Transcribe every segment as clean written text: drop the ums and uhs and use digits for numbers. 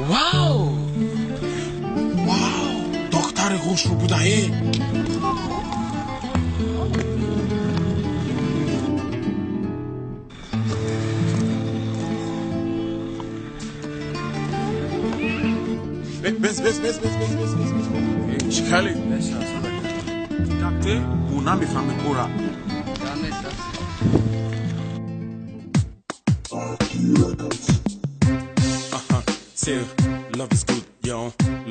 واو دختر خوش رو بودایی. بس چیکالی؟ دکتر اونا میفهمه کورا. Say love is good, yo.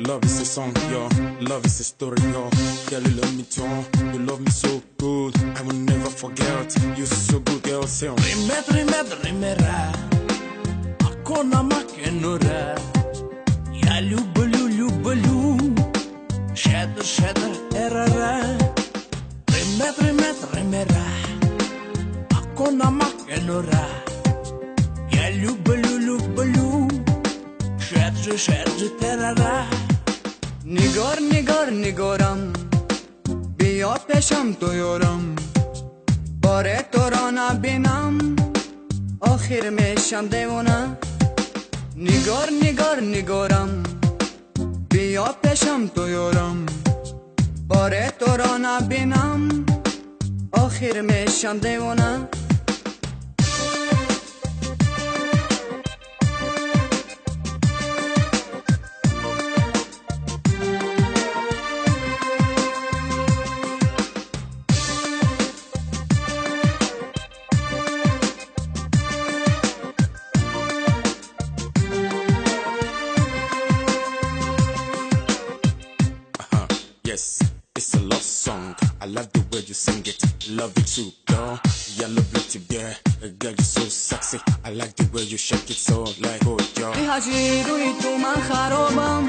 Love is a song, yo. Love is a story, yo. Girl, you love me too. You love me so good. I will never forget. You're so good, girl. Say rimera. Akona makenura. Ya lubulu. Shatter, erara. Rimera. Akona makenura. Ya lubulu. شد تراره. نگارم بیا پیشم تو یارم، باره تو را نبینم آخر میشم دیوانه. نگارم بیا پیشم تو یارم، باره تو را نبینم آخر میشم دیوانه. Yes, it's a love song. I love the way you sing it. Love it too, girl. Yeah, love it too, yeah. Girl, you're so sexy. I like the way you shake it so like oh, yo. بی‌هجی روی تو من خرابم،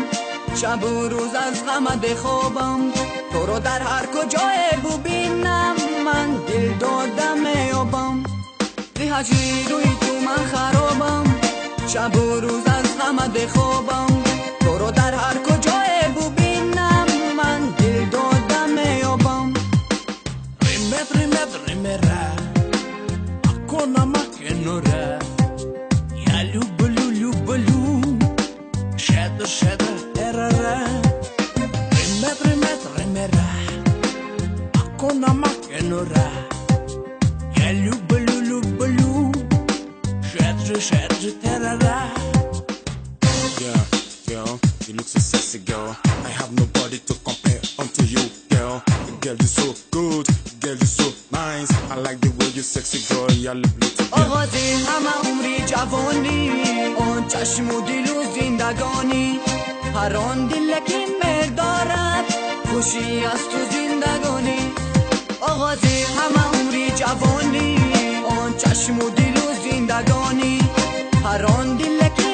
شب و روز از غمت خوابم. تو رو در هر کجای ببینم من دل دادم میابم. بی‌هجی روی تو من خرابم، شب و روز از غمت خوابم. تو رو در هر کجای ببینم من دل دادم میابم. rimera akona makenura ya lubulu shatter erara. rimera akona makenura ya lubulu shatter erara. Yeah, girl, you look so sexy, girl. I have nobody to compare unto you, girl. Girl, you so good, girl, you so nice. I like the way you sexy, girl. You look beautiful. آغازی همه عمری جوانی، آن چشم و دل و زندگانی. هر آن دل که مهر دارد خوشی از تو زندگانی. آغازی همه عمری جوانی، آن چشم و دل و زندگانی. هر آن دل که